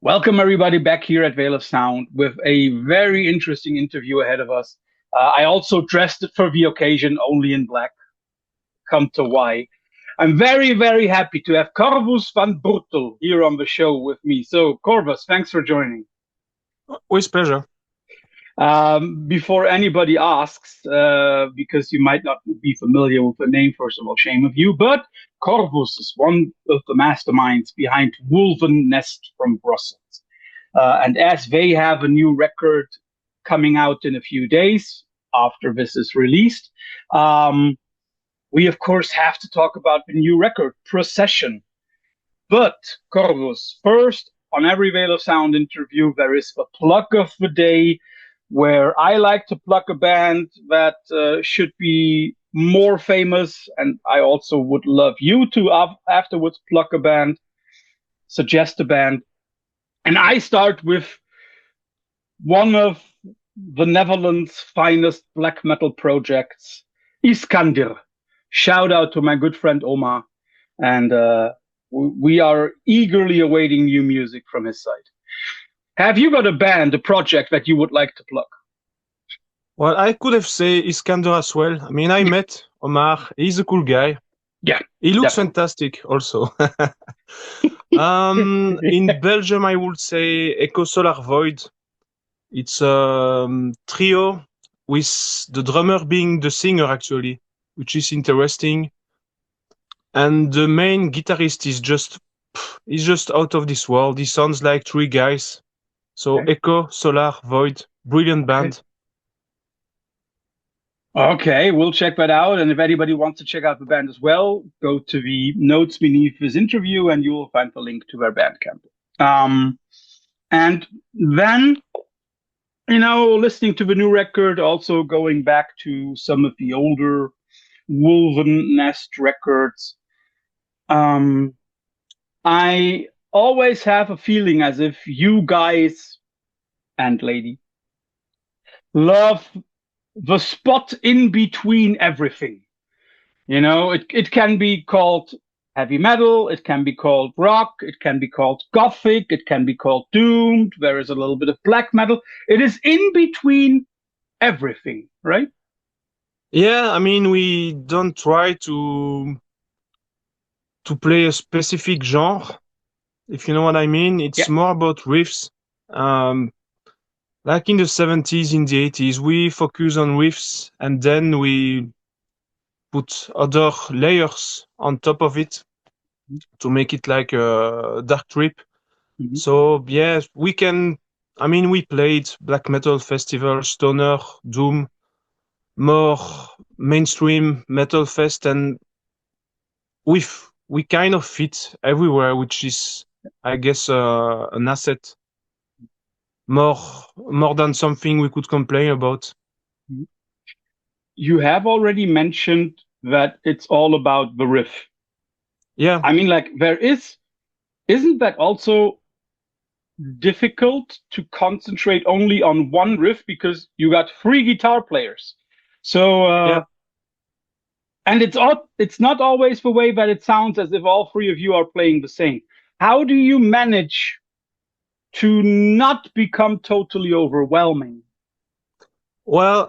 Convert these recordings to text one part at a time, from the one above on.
Welcome, everybody, back here at Veil of Sound with a very interesting interview ahead of us. I also dressed it for the occasion, only in black. Come to why. I'm very, very happy to have Corvus van Burtle here on the show with me. So, Corvus, thanks for joining. With pleasure. Before anybody asks, because you might not be familiar with the name, first of all, shame of you, but Corvus is one of the masterminds behind Wolvennest from Brussels. And as they have a new record coming out in a few days after this is released, we of course have to talk about the new record, Procession. But Corvus, first, on every Veil of Sound interview, there is a plug of the day where I like to plug a band that should be more famous, and I also would love you to afterwards plug a band, suggest a band. And I start with one of the Netherlands' finest black metal projects, Iskander. Shout out to my good friend Omar. And we are eagerly awaiting new music from his side. Have you got a band, a project that you would like to plug? Well, I could have said Iskander as well. I mean, I met Omar. He's a cool guy. Yeah. He looks fantastic also. In Belgium, I would say Echo Solar Void. It's a trio with the drummer being the singer, actually, which is interesting. And the main guitarist is just out of this world. He sounds like three guys. So Okay. Echo Solar Void, brilliant band. Okay, we'll check that out. And if anybody wants to check out the band as well, go to the notes beneath this interview and you will find the link to their Bandcamp. And then, listening to the new record, also going back to some of the older Wolvennest records, I always have a feeling as if you guys and lady love the spot in between everything. It can be called heavy metal, it can be called rock, it can be called gothic, it can be called doomed. There is a little bit of black metal. It is in between everything, right? Yeah, I mean, we don't try to play a specific genre, if you know what I mean. It's more about riffs. Like in the 70s, in the 80s, we focus on riffs and then we put other layers on top of it to make it like a dark trip. Mm-hmm. So, yeah, we played black metal festival, stoner, doom, more mainstream metal fest, and we kind of fit everywhere, which is, I guess, an asset more than something we could complain about. You have already mentioned that it's all about the riff. Yeah. I mean, like isn't that also difficult to concentrate only on one riff because you got three guitar players? So Yeah. And it's not always the way that it sounds as if all three of you are playing the same. How do you manage to not become totally overwhelming? Well,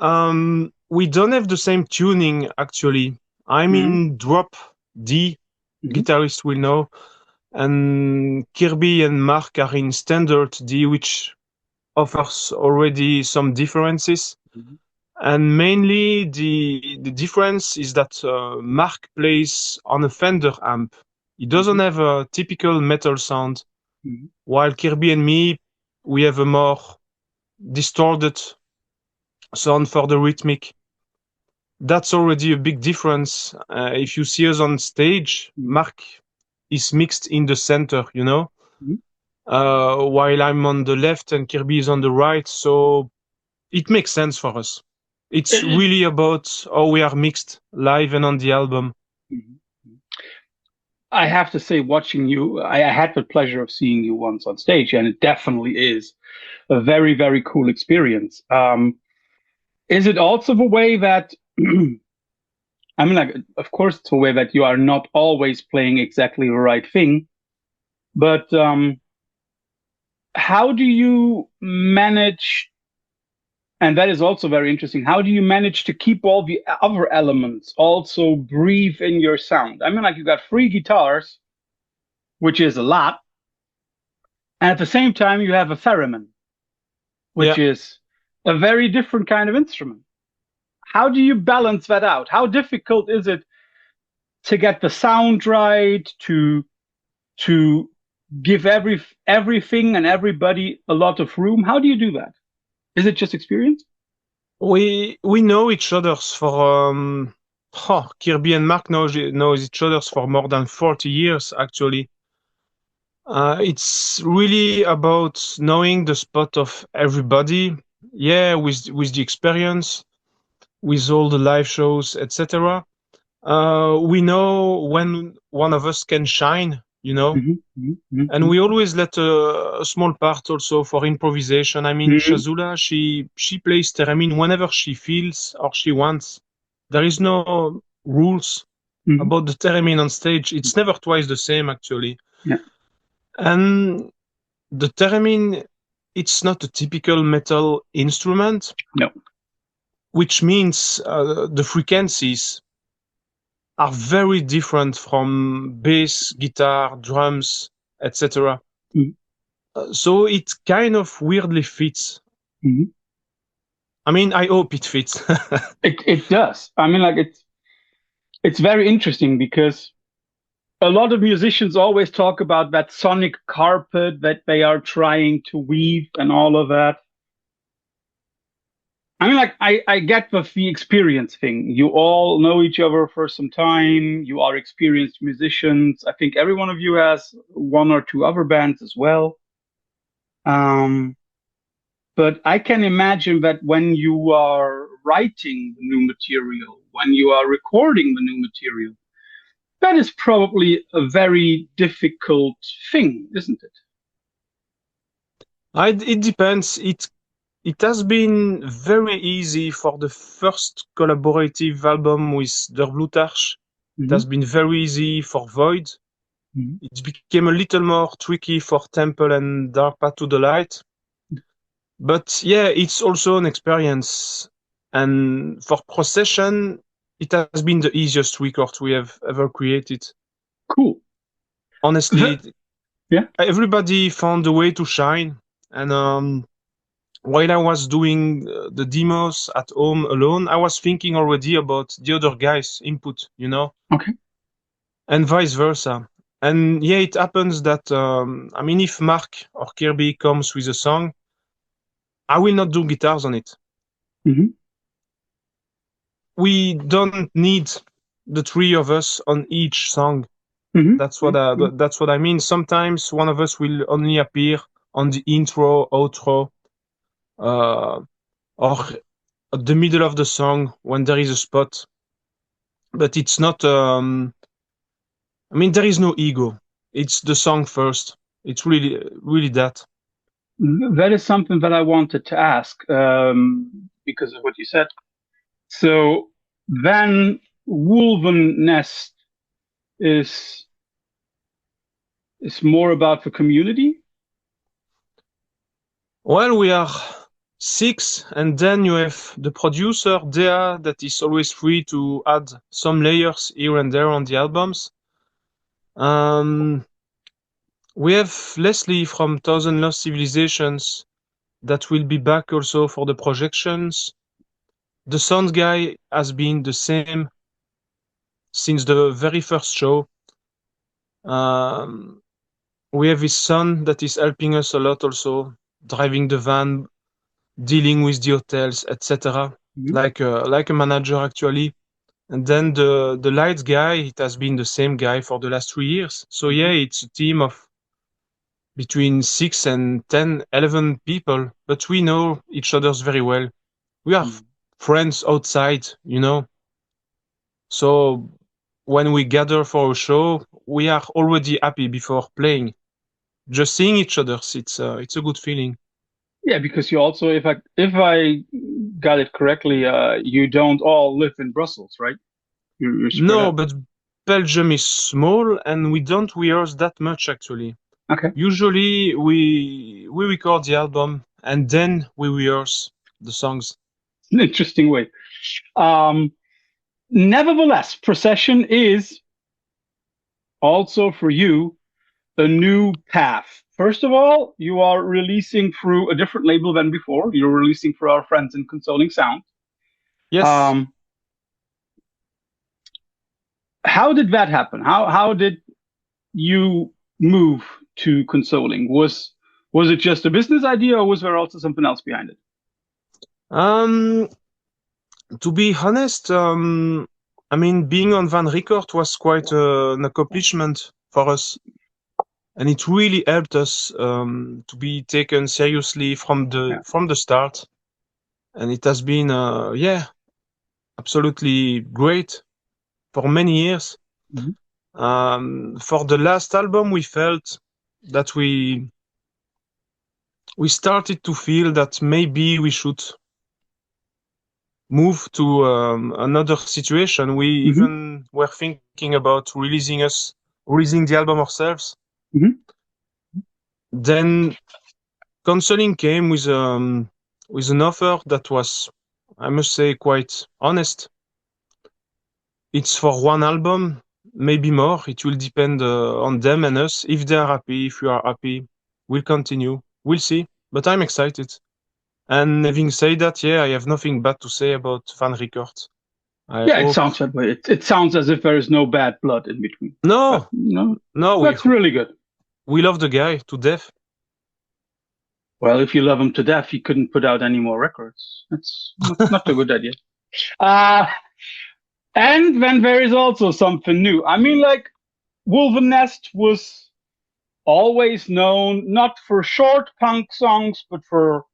we don't have the same tuning actually. I'm in drop D, guitarist will know, and Kirby and Mark are in standard D, which offers already some differences. And mainly the difference is that Mark plays on a Fender amp. He doesn't have a typical metal sound, while Kirby and me, we have a more distorted sound for the rhythmic. That's already a big difference. If you see us on stage, Mark is mixed in the center, while I'm on the left and Kirby is on the right. So it makes sense for us. It's really about how we are mixed live and on the album. I have to say, watching you, I had the pleasure of seeing you once on stage, and it definitely is a very, very cool experience. Is it also the way that, I mean, like, of course, it's the way that you are not always playing exactly the right thing, but how do you manage, and that is also very interesting, how do you manage to keep all the other elements also breathe in your sound? I mean, like you got 3 guitars, which is a lot, and at the same time you have a theremin, which is a very different kind of instrument. How do you balance that out? How difficult is it to get the sound right, to give everything and everybody a lot of room? How do you do that? Is it just experience? We know each other's for Kirby and Mark knows each other's for more than 40 years actually. It's really about knowing the spot of everybody. Yeah, with the experience, with all the live shows, etc. We know when one of us can shine, you know. And we always let a small part also for improvisation. I mean, Shazula, she plays theremin whenever she feels or she wants. There is no rules about the theremin on stage. It's never twice the same, actually. Yeah. And the theremin, it's not a typical metal instrument. No. Which means the frequencies are very different from bass, guitar, drums, etc. So it kind of weirdly fits. I mean, I hope it fits. It does. I mean, like it's very interesting because a lot of musicians always talk about that sonic carpet that they are trying to weave and all of that. I mean, like I get the experience thing. You all know each other for some time. You are experienced musicians. I think every one of you has 1 or 2 other bands as well. But I can imagine that when you are writing the new material, when you are recording the new material, that is probably a very difficult thing, isn't it? It depends. It has been very easy for the first collaborative album with Der Blutarch. It has been very easy for Void. It became a little more tricky for Temple and Dark Path to the Light. But yeah, it's also an experience. And for Procession, it has been the easiest record we have ever created. Cool. Honestly, yeah. Everybody found a way to shine. And while I was doing the demos at home alone, I was thinking already about the other guys' input, you know? Okay. And vice versa. And yeah, it happens that, I mean, if Mark or Kirby comes with a song, I will not do guitars on it. We don't need the 3 of us on each song. That's what I mean. Sometimes one of us will only appear on the intro, outro, or at the middle of the song when there is a spot. But it's not. I mean, there is no ego. It's the song first. It's really that. That is something that I wanted to ask because of what you said. So then Wolvennest is more about the community? Well, we are 6, and then you have the producer, Dea, that is always free to add some layers here and there on the albums. We have Leslie from Thousand Lost Civilizations that will be back also for the projections. The sound guy has been the same since the very first show. We have his son that is helping us a lot also, driving the van, dealing with the hotels, etc. Like a manager actually. And then the lights guy, it has been the same guy for the last 3 years. So yeah, it's a team of between 6 and 10, 11 people, but we know each other's very well. We are friends outside, you know. So when we gather for a show, we are already happy before playing. Just seeing each other, it's a good feeling. Yeah, because you also, if I got it correctly, you don't all live in Brussels, right? You're spread No, out. but Belgium is small and we don't rehearse that much actually. Okay. Usually we record the album and then we rehearse the songs. An interesting way. Nevertheless, Procession is also for you a new path. First of all, you are releasing through a different label than before. You're releasing for our friends in Consouling Sound. Yes. How did that happen? How did you move to Consouling? Was it just a business idea, or was there also something else behind it? Um, to be honest, I mean, being on Van Record was quite an accomplishment for us, and it really helped us to be taken seriously from the start. And it has been, absolutely great for many years. For the last album, we felt that we started to feel that maybe we should move to another situation. We even were thinking about releasing the album ourselves. Then Consouling came with an offer that was, I must say, quite honest. It's for one album, maybe more. It will depend on them and us. If they are happy, if we are happy, we'll continue. We'll see. But I'm excited. And having said that, I have nothing bad to say about Van Records. It sounds that way. It sounds as if there is no bad blood in between. No, that's really good. We love the guy to death. Well, if you love him to death, he couldn't put out any more records. That's not a good idea. And then there is also something new. I mean, like, Wolvennest was always known not for short punk songs, but for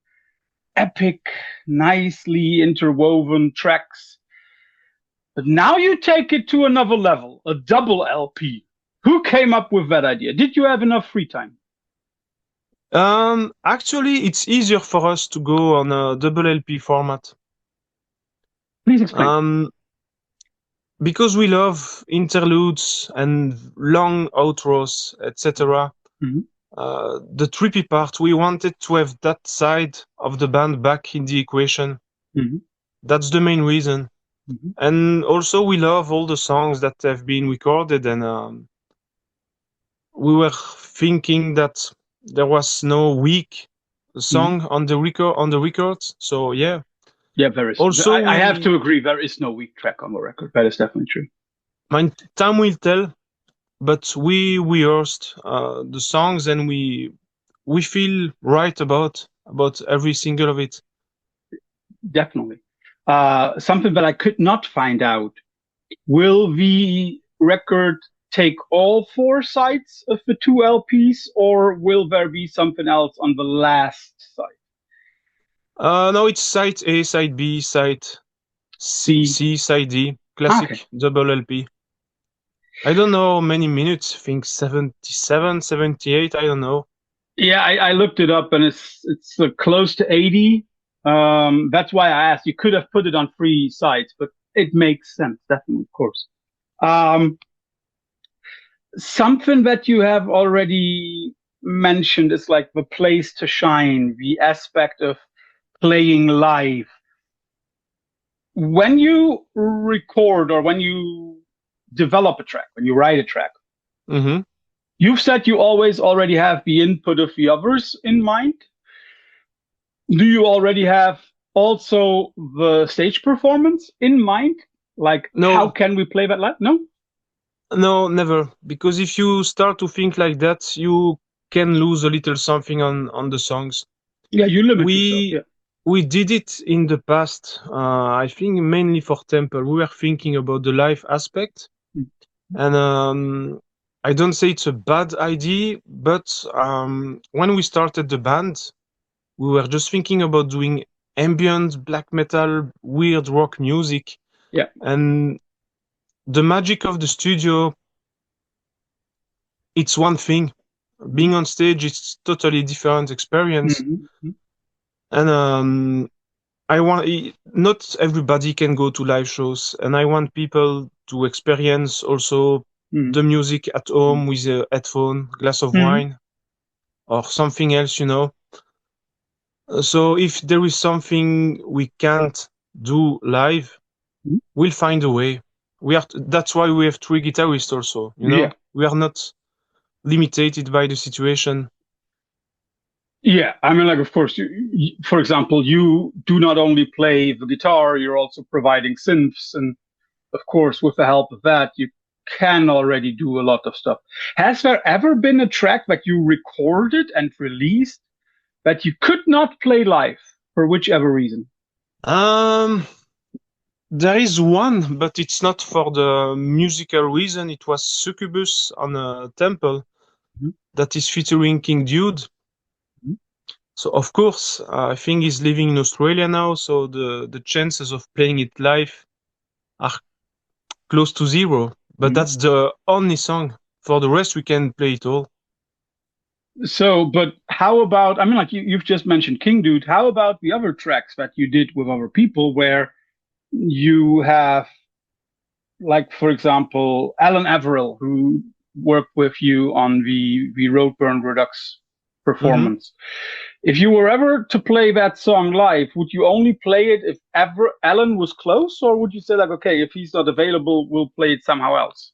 epic, nicely interwoven tracks. But now you take it to another level, a double LP. Who came up with that idea? Did you have enough free time? Actually, it's easier for us to go on a double LP format. Please explain. Because we love interludes and long outros, etc. The trippy part, we wanted to have that side of the band back in the equation. That's the main reason. And also we love all the songs that have been recorded, and we were thinking that there was no weak song on the record. So yeah. Yeah, there is. Also, I have to agree, there is no weak track on the record. That is definitely true. Time will tell, but we rehearsed the songs, and we feel right about every single of it. Definitely. Something that I could not find out, will the record take all 4 sides of the 2 LPs, or will there be something else on the last side? No, it's side A, side B, side C, side D, classic double LP. I don't know how many minutes, I think 77, 78, I don't know. Yeah, I looked it up, and it's close to 80. That's why I asked. You could have put it on 3 sides, but it makes sense, definitely, of course. Something that you have already mentioned is like the place to shine, the aspect of playing live. When you record, or when you develop a track, when you write a track, you've said you always already have the input of the others in mind. Do you already have also the stage performance in mind? Like, no. How can we play that live? No, never. Because if you start to think like that, you can lose a little something on the songs. Yeah, you limit yourself. Yeah. We did it in the past, I think mainly for Temple. We were thinking about the live aspect. And I don't say it's a bad idea, but when we started the band, we were just thinking about doing ambient, black metal, weird rock music. Yeah. And the magic of the studio, it's one thing. Being on stage, it's totally different experience. And not everybody can go to live shows, and I want people to experience also the music at home with a headphone, glass of wine. or something else, you know. So if there is something we can't do live, Mhm. we'll find a way. That's why we have three guitarists also, you Yeah. know. We are not limited by the situation. Yeah, I mean, like, of course, for example, you do not only play the guitar, you're also providing synths. And of course, with the help of that, you can already do a lot of stuff. Has there ever been a track that you recorded and released that you could not play live for whichever reason? Um, there is one, but it's not for the musical reason. It was Succubus on a temple Mhm. that is featuring King Dude. So of course, I think he's living in Australia now, so the chances of playing it live are close to zero. But Mhm. that's the only song. For the rest, we can play it all. So, but how about, I mean, like you've just mentioned King Dude. How about the other tracks that you did with other people where you have, like, for example, Alan Averill, who worked with you on the Roadburn Redux Hmm. performance. If you were ever to play that song live, would you only play it if ever Alan was close, or would you say like, okay, if he's not available, we'll play it somehow else?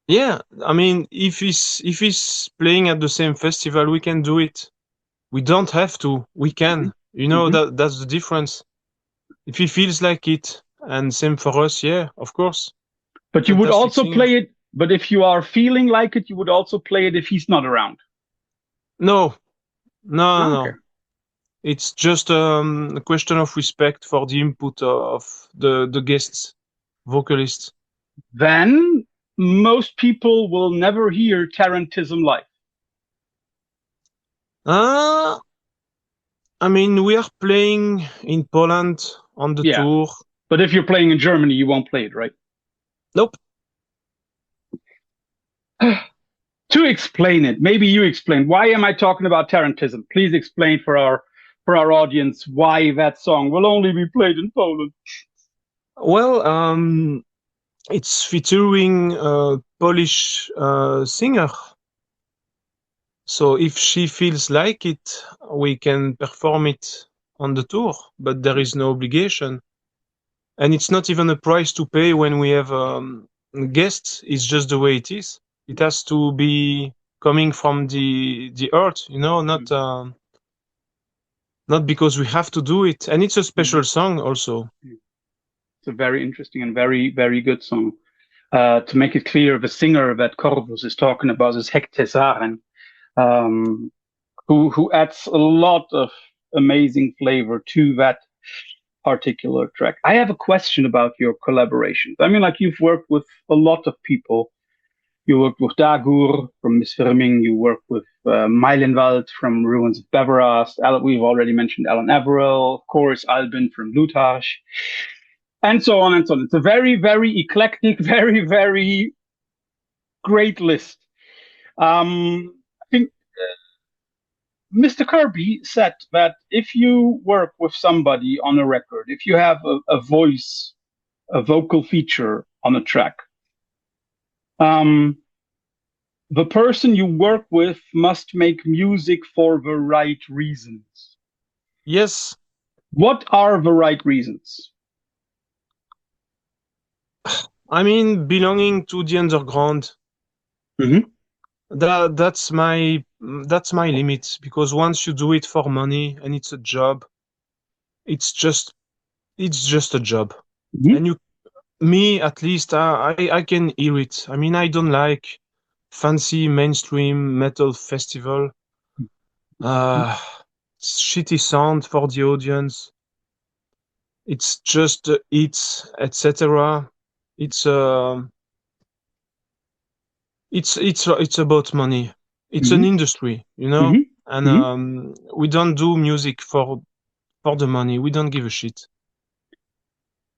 Yeah, I mean, if he's playing at the same festival, we can do it. We don't have to. We Hmm. can. You know Hmm. that's the difference. If he feels like it, and same for us, yeah, of course. But you would Fantastic also singer. play it. But if you are feeling like it, you would also play it if he's not around. No, no, no, Oh, okay. no. It's just a question of respect for the input of the guests, vocalists. Then most people will never hear Tarantism live. Uh, I mean, we are playing in Poland on the Yeah. tour. But if you're playing in Germany, you won't play it, right? Nope. To explain it, maybe you explain. Why am I talking about Tarantism? Please explain for our audience why that song will only be played in Poland. Well, it's featuring a Polish singer. So if she feels like it, we can perform it on the tour, but there is no obligation. And it's not even a price to pay when we have guests. It's just the way it is. It has to be coming from the earth, you know, not because we have to do it. And it's a special song also. It's a very interesting and very, very good song. To make it clear, the singer that Corvus is talking about is Hector Zaren, um, who adds a lot of amazing flavor to that particular track. I have a question about your collaborations. I mean, like you've worked with a lot of people. You worked with Dagur from Miss Firming. You worked with Meilenwald from Ruins of Beverast. We've already mentioned Alan Averill, of course, Albin from Lutage, and so on and so on. It's a very, very eclectic, very, very great list. I think Mr. Kirby said that if you work with somebody on a record, if you have a voice, a vocal feature on a track, um, the person you work with must make music for the right reasons. Yes, What are the right reasons? I mean belonging to the underground. Hmm. That's my limit because once you do it for money and it's a job, it's just it's just a job. Hmm. And you me at least I can hear it. I mean I don't like fancy mainstream metal festival. Uh shitty sound for the audience. It's just it's etc. It's it's about money. It's an Hmm. industry, you know, Hmm. and Hmm. we don't do music for the money. We don't give a shit.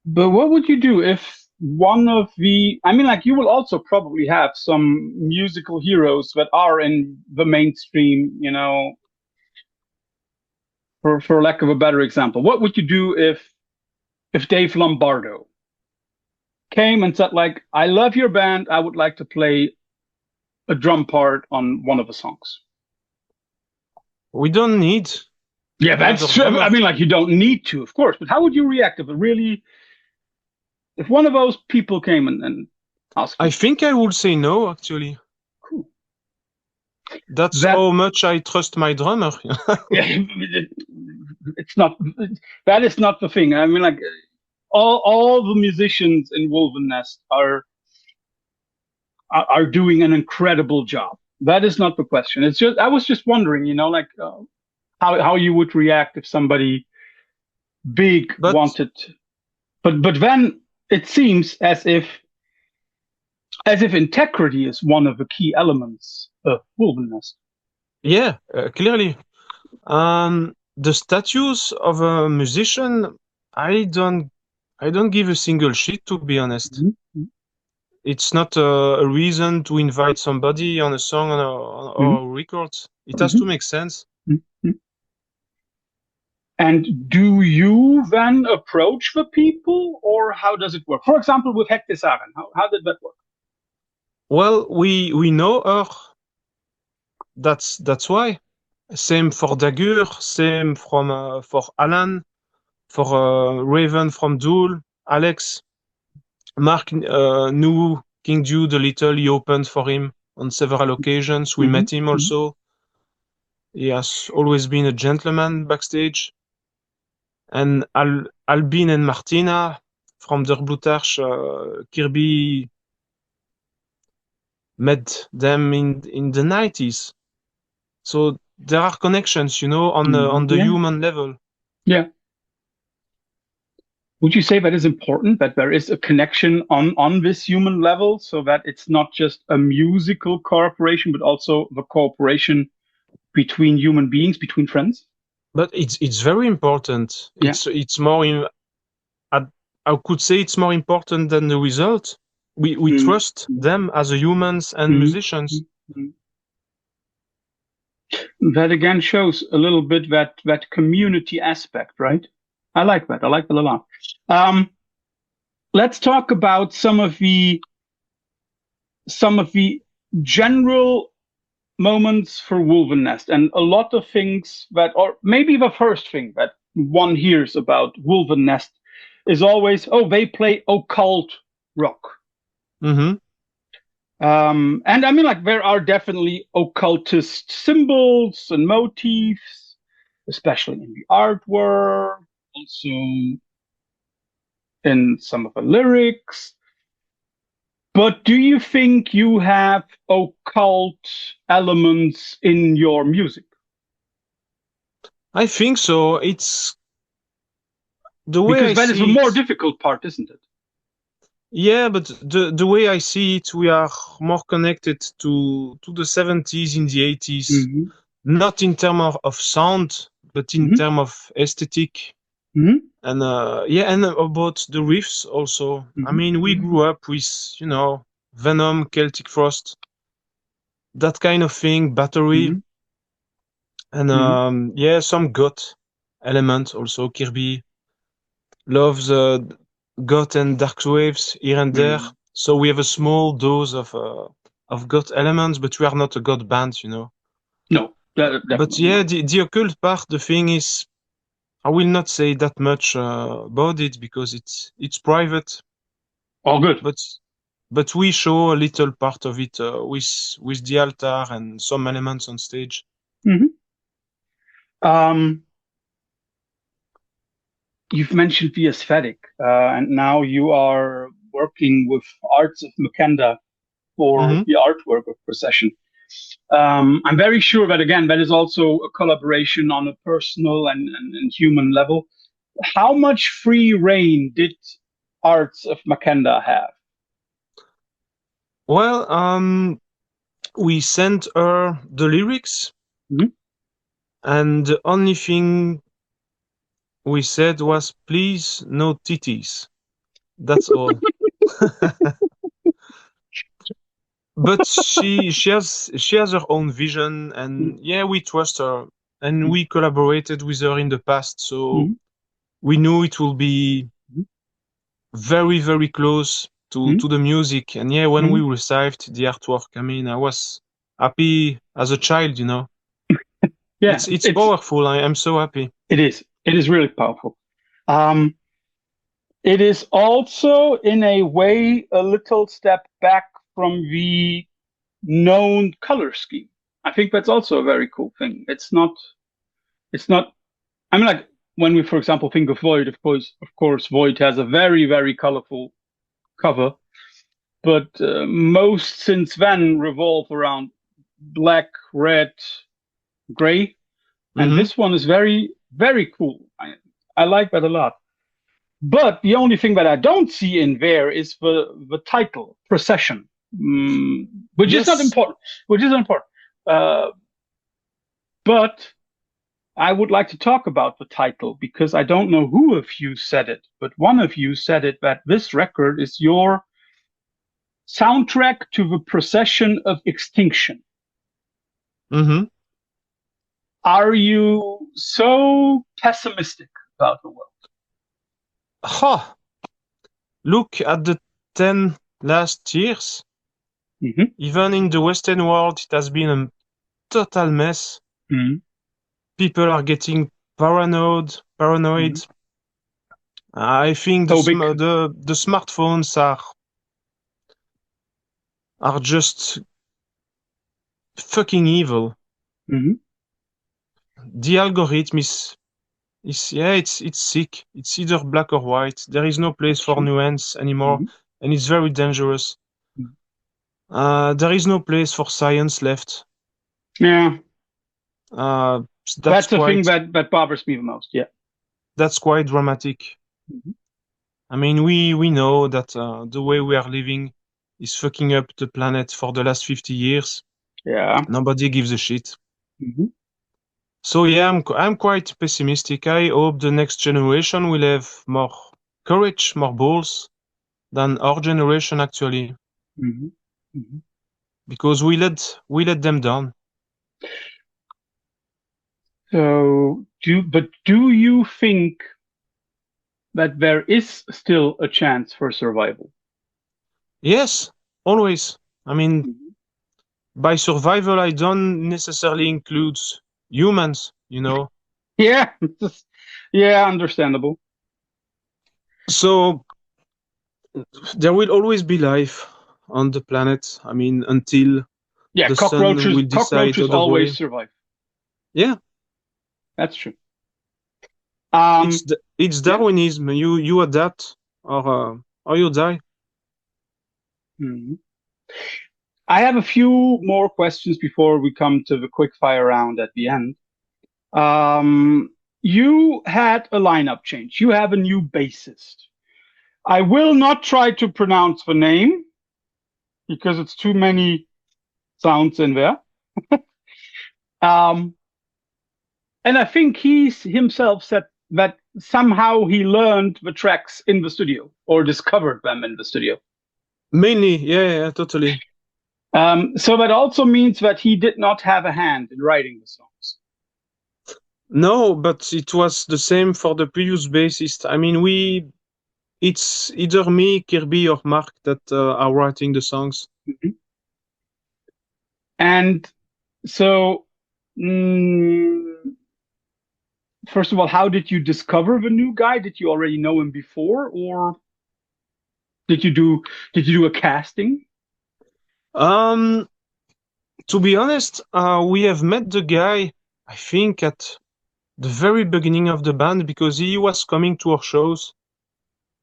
But what would you do if one of the, I mean, like you will also probably have some musical heroes that are in the mainstream, you know, for lack of a better example. What would you do if Dave Lombardo came and said, like, I love your band, I would like to play a drum part on one of the songs? We don't need Yeah, another that's true. drummer. I mean, like, you don't need to, of course, but how would you react if one of those people came and asked I you? think I would say no, actually. Cool. That's That how much I trust my drummer. Yeah, it's not. That is not the thing. I mean, like, all the musicians in Wolvennest are doing an incredible job. That is not the question. It's just I was just wondering, like, how you would react if somebody big But wanted. But then it seems as if integrity is one of the key elements of Wolvennest. yeah, clearly. The status of a musician, I don't, I don't give a single shit, to be honest. Mhm, It's not a reason to invite somebody on a song mhm, or a record. It has to mhm, make sense. mhm. And do you then approach the people, or how does it work? For example, with Hector Sagan, how did that work? Well, we know her. That's why. Same for Dagur. Same from for Alan. For Raven from Duel. Alex. Mark knew King Jude a little. He opened for him on several occasions. We Hmm. met him Hmm. also. He has always been a gentleman backstage. And Albin and Martina from Der Blutarch, Kirby met them in the 90s. So there are connections, on the Yeah, human level. yeah. Would you say that is important, that there is a connection on this human level, so that it's not just a musical cooperation, but also the cooperation between human beings, between friends? But it's very important. Yeah. It's more I, I could say it's more important than the result. We trust Mm-hmm. them as a humans and musicians. Mm-hmm. That again shows a little bit that community aspect, right? I like that. I like that a lot. Um, let's talk about some of the general moments for Wolvennest, and a lot of things that, or maybe the first thing that one hears about Wolvennest is always, oh, they play occult rock. Hmm. And I mean, like, there are definitely occultist symbols and motifs, especially in the artwork, also in some of the lyrics. But do you think you have occult elements in your music? I think so. It's the way I Because that is the see more it. difficult part, isn't it? Yeah, but the way I see it, we are more connected to the 70s in the 80s, Hmm. not in terms of sound, but in Hmm. terms of aesthetic. Hmm. And and about the riffs also. I Hmm. mean, we grew up with, Venom, Celtic Frost, that kind of thing, Battery, Hmm. and Hmm. some goth element also. Kirby loves goth and dark waves here and there. Hmm. So we have a small dose of goth elements, but we are not a goth band. No, But definitely yeah, not. the occult part, the thing is, I will not say that much about it because it's private. All good. But we show a little part of it with the altar and some elements on stage. Hmm. Um, you've mentioned the aesthetic, and now you are working with Arts of Makenda for Hmm. the artwork of Procession. I'm very sure that again, that is also a collaboration on a personal and human level. How much free reign did Arts of Makenda have? Well, we sent her the lyrics, Mhm. and the only thing we said was, "Please, no titties." That's all. But she has her own vision, and yeah, we trust her, and we collaborated with her in the past, so Mhm. we knew it will be very, very close Mhm. to the music. And yeah, when we Mhm. received the artwork, I mean, I was happy as a child. Yeah, It's powerful. I'm so happy. it is. It is really powerful. Um, it is also, in a way, a little step back from the known color scheme. I think that's also a very cool thing. It's not. It's not. I mean, like when we, for example, think of Void. Of course, Void has a very, very colorful cover, but most since then revolve around black, red, gray, and Mm-hmm. this one is very, very cool. I like that a lot. But the only thing that I don't see in there is the title, Procession, which is not Yes. important. Which is important. Uh, but I would like to talk about the title because I don't know who of you said it, but one of you said it that this record is your soundtrack to the procession of extinction. Mm-hmm. Are you so pessimistic about the world? Ha! Look at the 10 last years. Mm-hmm. Even in the Western world, it has been a total mess. Mm-hmm. People are getting paranoid. Mm-hmm. I think Phobic. the smartphones are just fucking evil. Mm-hmm. The algorithm is yeah, it's sick. It's either black or white. There is no place That's for true. nuance anymore, Mm-hmm. and it's very dangerous. There is no place for science left. Yeah, Uh, that's that's the thing quite that bothers me the most. Yeah. that's quite dramatic. Mm-hmm. I mean, we know that the way we are living is fucking up the planet for the last 50 years. Yeah. Nobody gives a shit. Mm-hmm. So yeah, I'm quite pessimistic. I hope the next generation will have more courage, more balls than our generation actually, Mm-hmm. Mm-hmm. because we let them down. So, do you think that there is still a chance for survival? Yes, always. I mean, Mhm. by survival, I don't necessarily include humans, you know. Yeah, yeah, understandable. So there will always be life on the planet. I mean, until Yeah, the sun will decide cockroaches other way. always survive. Yeah, That's true. it's Um, it's yeah. Darwinism. You adapt or you die. Mhm. I have a few more questions before we come to the quick fire round at the end. You had a lineup change. You have a new bassist. I will not try to pronounce the name because it's too many sounds in there. Um, and I think he himself said that somehow he learned the tracks in the studio or discovered them in the studio. Mainly, yeah, totally. So that also means that he did not have a hand in writing the songs. No, but it was the same for the previous bassist. I mean, it's either me, Kirby, or Mark that are writing the songs. Mhm. And so, mm, first of all, how did you discover the new guy? Did you already know him before, or did you do a casting? Um, to be honest, we have met the guy, I think, at the very beginning of the band because he was coming to our shows,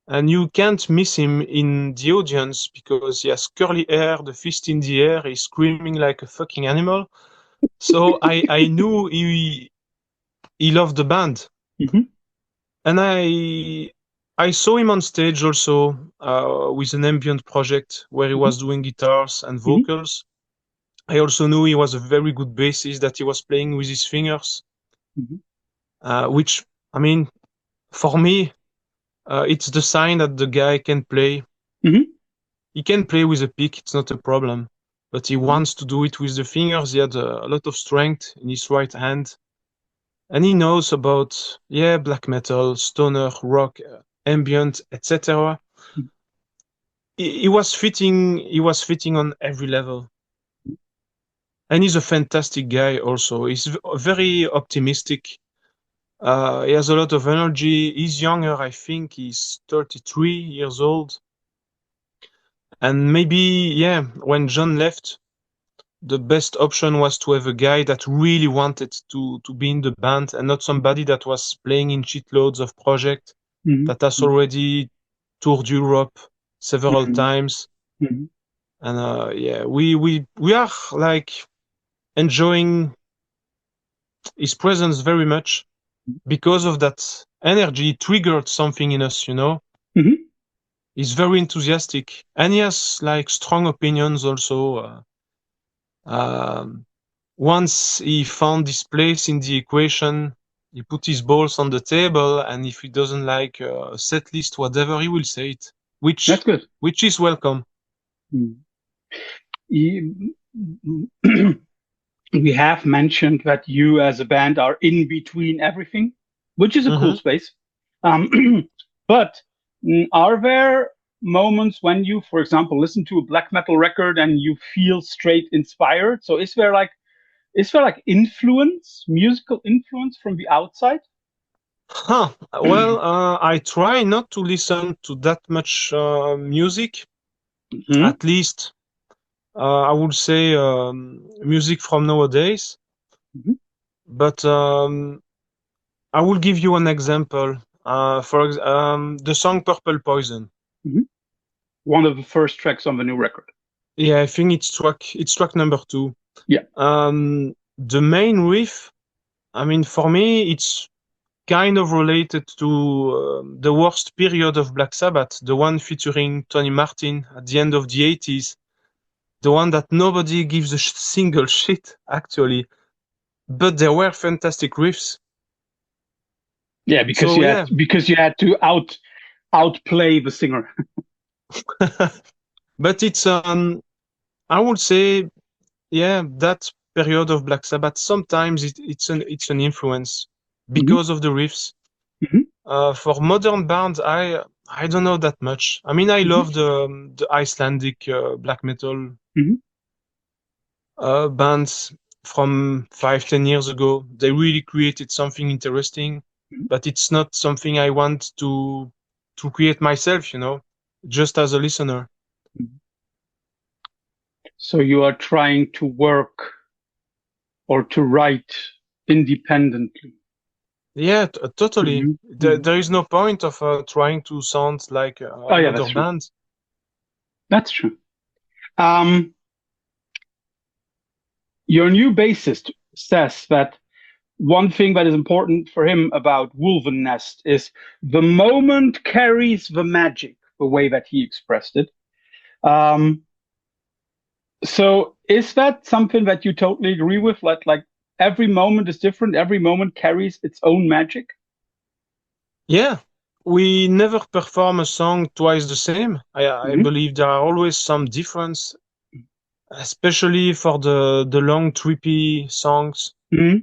and you can't miss him in the audience because he has curly hair, the fist in the air, he's screaming like a fucking animal. So I knew he loved the band, Hmm. and I saw him on stage also with an ambient project where he Hmm. was doing guitars and Hmm. vocals. I also knew he was a very good bassist that he was playing with his fingers, Hmm. which I mean, for me, it's the sign that the guy can play. Hmm. He can play with a pick; it's not a problem. But he Hmm. wants to do it with the fingers. He had a lot of strength in his right hand, and he knows about black metal, stoner, rock, ambient, etc. He was fitting on every level. And he's a fantastic guy also. He's very optimistic. He has a lot of energy. He's younger, I think he's 33 years old. And maybe, yeah, when John left, the best option was to have a guy that really wanted to be in the band and not somebody that was playing in shitloads of projects Mhm. that has already toured Europe several Mhm. times. Mhm. And yeah, we are like enjoying his presence very much because of that energy triggered something in us, you know. Mhm. He's very enthusiastic and he has like strong opinions also. Um, Once he found his place in the equation, he put his balls on the table, and if he doesn't like a set list, whatever, he will say it, That's good. which is welcome. Mm. You- we have mentioned that you as a band are in between everything, which is a cool Hmm. space. Um, but are there moments when you, for example, listen to a black metal record and you feel straight inspired? So is there like influence, musical influence from the outside? Huh. Well, I try not to listen to that much music. Hmm. At least I would say music from nowadays. Hmm. But I will give you an example. The song "Purple Poison." Hmm. One of the first tracks on the new record. Yeah, I think it's track number 2. Yeah. The main riff, I mean, for me, it's kind of related to the worst period of Black Sabbath, the one featuring Tony Martin at the end of the 80s, the one that nobody gives a single shit, actually. But there were fantastic riffs. Yeah, because So, you had yeah. because you had to outplay the singer. But I would say, yeah, that period of Black Sabbath, sometimes it's an influence Hmm. because of the riffs. Hmm. For modern bands, I don't know that much. I mean, I Hmm. love the Icelandic black metal Hmm. bands from 5, 10 years ago. They really created something interesting, but it's not something I want to create myself, you know, just as a listener. So you are trying to work or to write independently. Yeah, totally. Hmm. Hmm. There is no point of trying to sound like Oh yeah, another that's true. band. That's true. Um, your new bassist says that one thing that is important for him about Wolvennest is the moment carries the magic, the way that he expressed it. Um, so is that something that you totally agree with? Like every moment is different, every moment carries its own magic? Yeah, we never perform a song twice the same. I Hmm. believe there are always some difference, especially for the long trippy songs Hmm.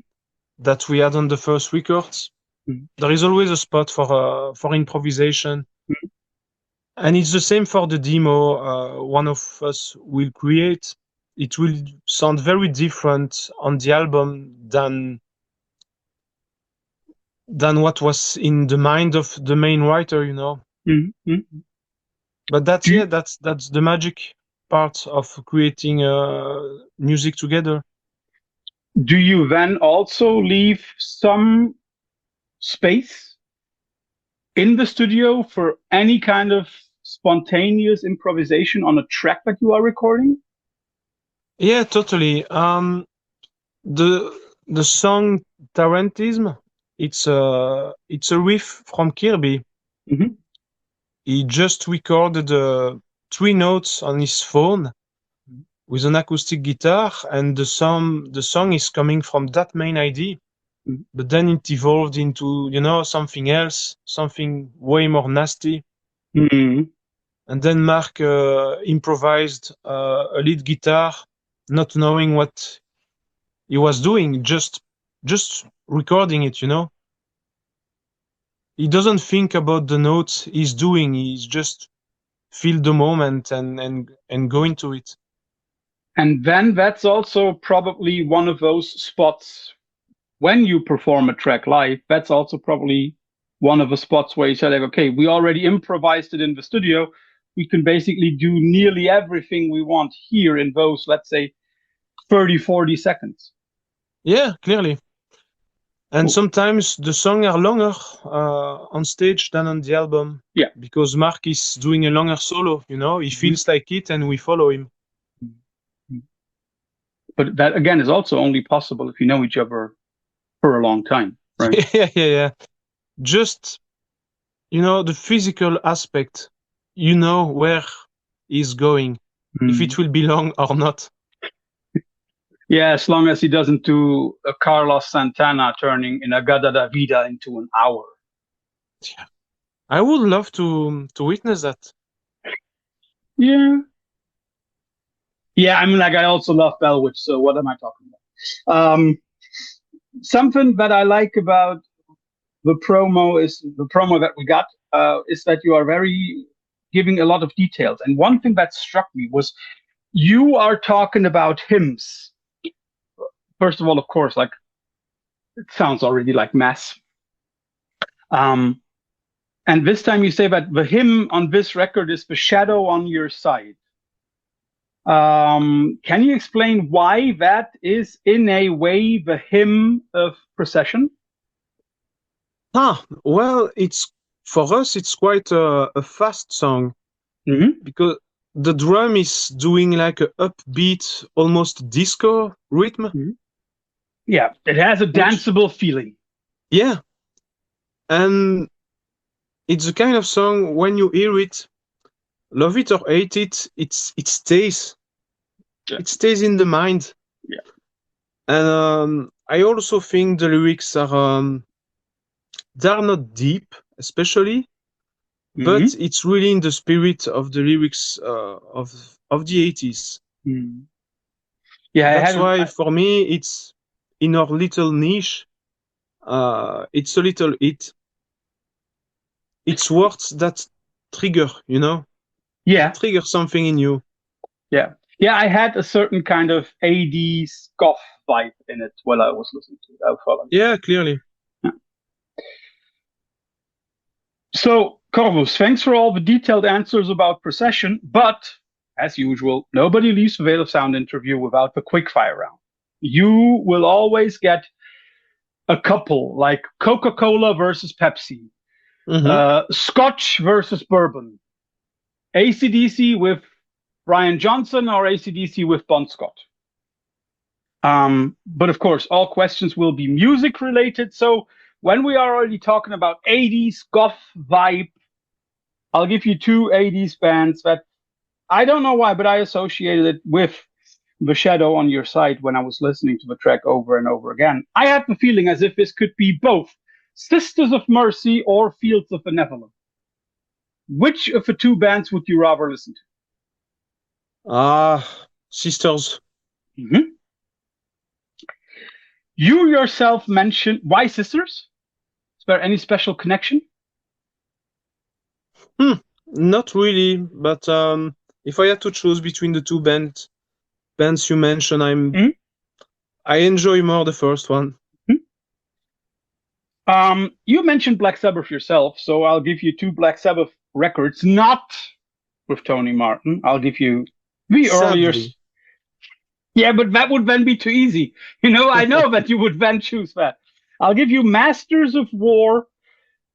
that we had on the first records. There is always a spot for improvisation, and it's the same for the demo. One of us will create. It will sound very different on the album than what was in the mind of the main writer, you know. Hmm. But that's Do yeah, that's the magic part of creating music together. do you then also leave some space in the studio for any kind of spontaneous improvisation on a track that you are recording? Yeah, totally. The the song Tarantism, it's a riff from Kirby. Hmm. He just recorded 3 notes on his phone with an acoustic guitar, and the song is coming from that main idea. But then it evolved into, something else, something way more nasty. Hmm. And then Mark improvised a lead guitar, not knowing what he was doing, just recording it. He doesn't think about the notes he's doing. He's just feel the moment and go into it. And then that's also probably one of those spots when you perform a track live. That's also probably one of the spots where you say, like, okay, we already improvised it in the studio. We can basically do nearly everything we want here in those, let's say, 30, 40 seconds. Yeah, clearly. And Cool. sometimes the songs are longer on stage than on the album. Yeah. Because Mark is doing a longer solo, he feels like it and we follow him. But that, again, is also only possible if you know each other for a long time, right? Yeah. Just, the physical aspect, where he's going, if it will be long or not. Yeah, as long as he doesn't do a Carlos Santana turning in a Gada da Vida into an hour. Yeah. I would love to witness that. Yeah. Yeah, I mean, like, I also love Bellwitch, so what am I talking about? Something that I like about the promo that we got is that you are very giving a lot of details. And one thing that struck me was you are talking about hymns. First of all, of course, like, it sounds already like mass. And this time you say that the hymn on this record is The Shadow on Your Side. Can you explain why that is in a way the hymn of Procession? Well, for us, it's quite a fast song because the drum is doing like a upbeat, almost disco rhythm. Yeah, it has a danceable feeling. Yeah. And it's the kind of song when you hear it, love it or hate it, it stays. Yeah. It stays in the mind. Yeah. And I also think the lyrics are they're not deep, especially, but it's really in the spirit of the lyrics of the 80s. Yeah, that's why for me it's in our little niche. It's a little hit. It's words that trigger, Yeah, trigger something in you. Yeah, I had a certain kind of 80s goth vibe in it while I was listening to it. Yeah, clearly. Yeah. So, Corvus, thanks for all the detailed answers about Procession, but as usual, nobody leaves the Veil of Sound interview without the quickfire round. You will always get a couple, like Coca-Cola versus Pepsi, Scotch versus bourbon, AC/DC with Brian Johnson or AC/DC with Bon Scott. But of course, all questions will be music related. So when we are already talking about 80s goth vibe, I'll give you two 80s bands that I don't know why, but I associated it with The Shadow on Your Side when I was listening to the track over and over again. I had the feeling as if this could be both Sisters of Mercy or Fields of Benevolence. Which of the two bands would you rather listen to? Sisters. You yourself mentioned why Sisters? Is there any special connection? Not really, but if I had to choose between the two bands you mentioned, I enjoy more the first one. You mentioned Black Sabbath yourself, so I'll give you two Black Sabbath records, not with Tony Martin. I'll give you the earlier. Yeah, but that would then be too easy. I know that you would then choose that. I'll give you Masters of War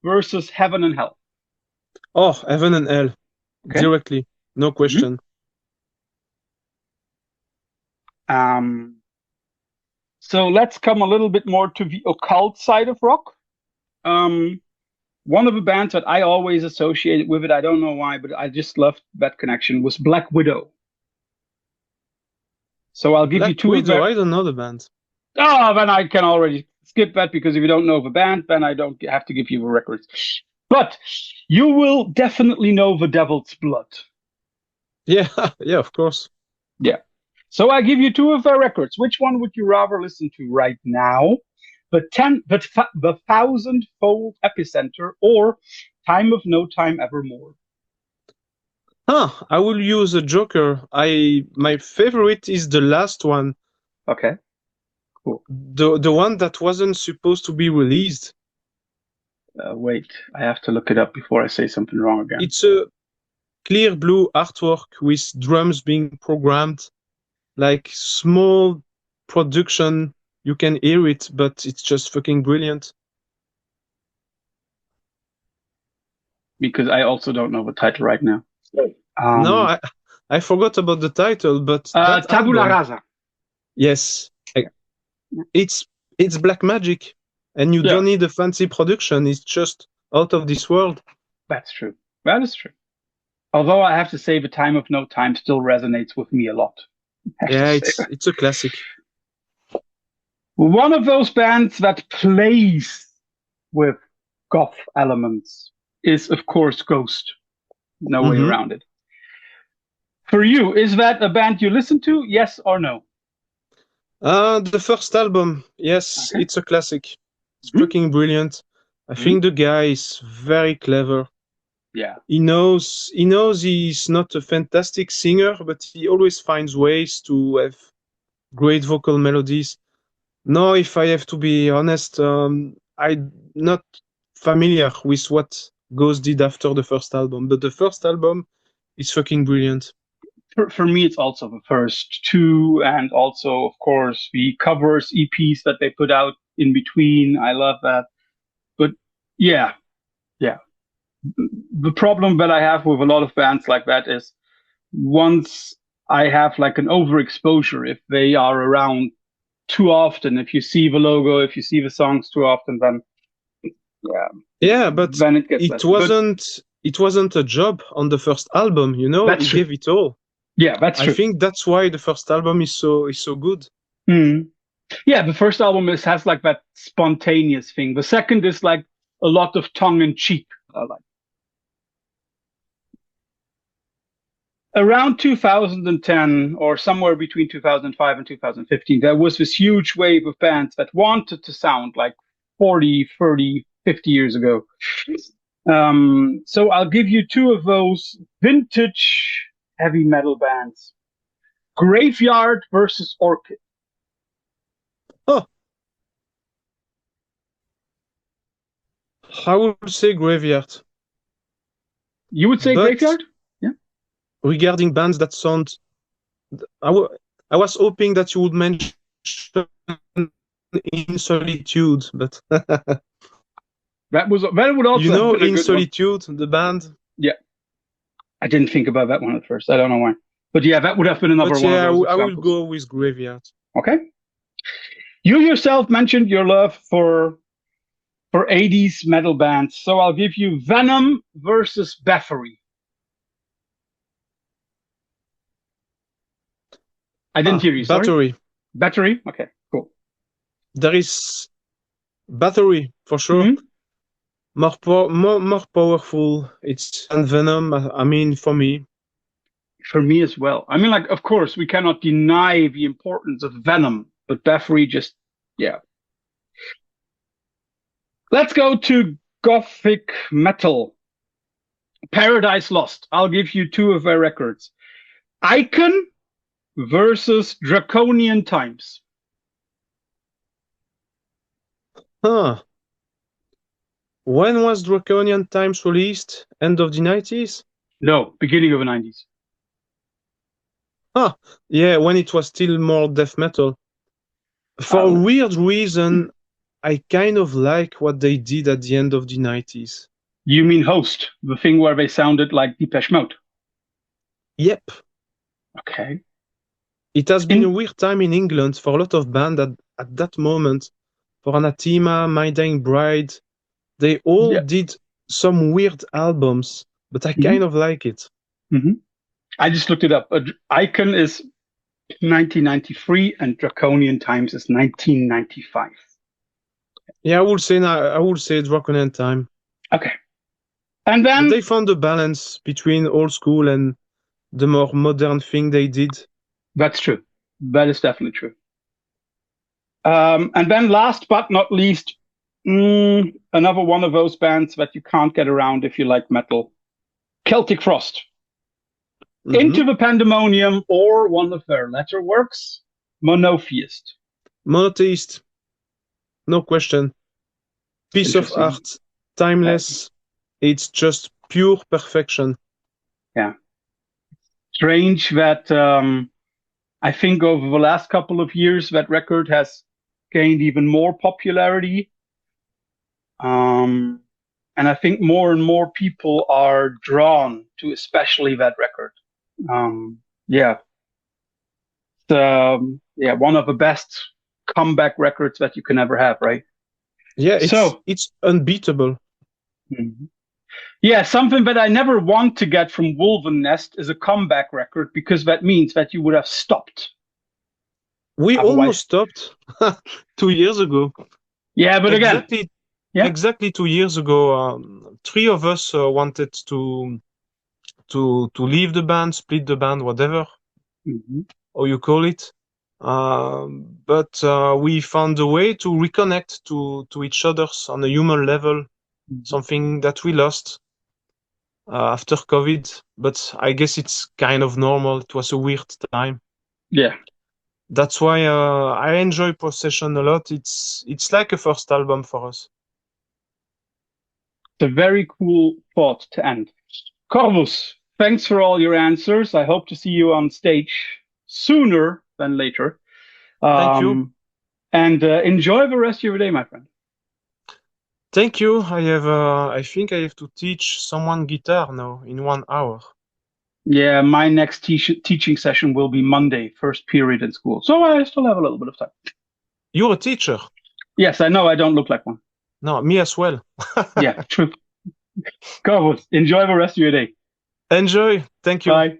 versus Heaven and Hell. Oh, Heaven and Hell. Okay. Directly. No question. So let's come a little bit more to the occult side of rock. One of the bands that I always associated with it, I don't know why, but I just loved that connection, was Black Widow. So I'll give you two Black Widow, I don't know the band. Oh, then I can already skip that, because if you don't know the band, then I don't have to give you the records. But you will definitely know The Devil's Blood. Yeah, of course. Yeah. So I give you two of their records. Which one would you rather listen to right now? The 1,000-fold Epicenter or Time of No Time Evermore? I will use a joker. My favorite is the last one. Okay. Cool. The one that wasn't supposed to be released. Wait, I have to look it up before I say something wrong again. It's a clear blue artwork with drums being programmed, like small production. You can hear it, but it's just fucking brilliant. Because I also don't know the title right now. No, I forgot about the title, but that Tabula album, Rasa. yes, Yeah. it's black magic, and you Yeah. don't need a fancy production. It's just out of this world. That's true. That is true. Although I have to say, The Time of No Time still resonates with me a lot. Yeah, it's a classic. One of those bands that plays with goth elements is, of course, Ghost. No way around it. For you, is that a band you listen to? Yes or no? The first album, yes, Okay. it's a classic. It's fucking brilliant. I think the guy is very clever. Yeah. He knows he's not a fantastic singer, but he always finds ways to have great vocal melodies. No, if I have to be honest, I'm not familiar with what Ghost did after the first album, but the first album is fucking brilliant. For me, it's also the first two, and also, of course, the covers, EPs that they put out in between. I love that. But yeah. The problem that I have with a lot of bands like that is once I have like an overexposure, if they are around too often, if you see the logo, if you see the songs too often, then but then it gets it wasn't a job on the first album, you know. That's He true. gave it all. Yeah, that's true. I think that's why the first album is so good. Yeah, the first album has like that spontaneous thing. The second is like a lot of tongue in cheek. I like. Around 2010, or somewhere between 2005 and 2015, there was this huge wave of bands that wanted to sound like 40, 30, 50 years ago. So I'll give you two of those vintage heavy metal bands. Graveyard versus Orchid. Oh, I would say Graveyard. You would say Graveyard? Yeah. Regarding bands that sound, I was hoping that you would mention In Solitude, but that would also, you know, have been a In good Solitude, one. the band. Yeah, I didn't think about that one at first. I don't know why, but yeah, that would have been another one. Yeah, of those I will go with Graveyard. Okay. You yourself mentioned your love for 80s metal bands, so I'll give you Venom versus Bathory. I didn't hear you. Sorry. Bathory. Okay, cool. There is Bathory for sure. More powerful. It's than Venom. I mean, for me. For me as well. I mean, like, of course, we cannot deny the importance of Venom, but Bathory just, yeah. Let's go to Gothic metal. Paradise Lost. I'll give you two of their records. Icon versus Draconian Times. Huh. When was Draconian Times released? End of the 90s? No, beginning of the 90s. Huh. Yeah, when it was still more death metal. For a weird reason, I kind of like what they did at the end of the 90s. You mean Host, the thing where they sounded like Depeche Mode? Yep. Okay. It has been a weird time in England for a lot of bands at that moment. For Anathema, My Dying Bride, they all did some weird albums, but I kind of like it. I just looked it up. Icon is 1993 and Draconian Times is 1995. Yeah, I would say Draconian Time. Okay. And then but they found a balance between old school and the more modern thing they did. That's true. That is definitely true. And then last but not least, another one of those bands that you can't get around if you like metal. Celtic Frost. Into the Pandemonium or one of their latter works, Monotheist. Monotheist. No question. Piece of art. Timeless. It's just pure perfection. Yeah. Strange that I think over the last couple of years that record has gained even more popularity. And I think more and more people are drawn to especially that record. Yeah. One of the best comeback records that you can ever have, right? Yeah, it's unbeatable. Yeah, something that I never want to get from Wolvennest is a comeback record, because that means that you would have stopped. We almost stopped 2 years ago. Yeah, but exactly 2 years ago, 3 of us wanted to leave the band, split the band, whatever, or you call it. But we found a way to reconnect to each other on a human level, something that we lost after COVID. But I guess it's kind of normal. It was a weird time. Yeah. That's why I enjoy Procession a lot. It's like a first album for us. It's a very cool thought to end. Corvus, thanks for all your answers. I hope to see you on stage sooner than later. Thank you. And enjoy the rest of your day, my friend. Thank you. I think I have to teach someone guitar now in 1 hour. Yeah, my next teaching session will be Monday, first period in school. So I still have a little bit of time. You're a teacher? Yes, I know. I don't look like one. No, me as well. Yeah, true. Corvus, enjoy the rest of your day. Enjoy. Thank you. Bye.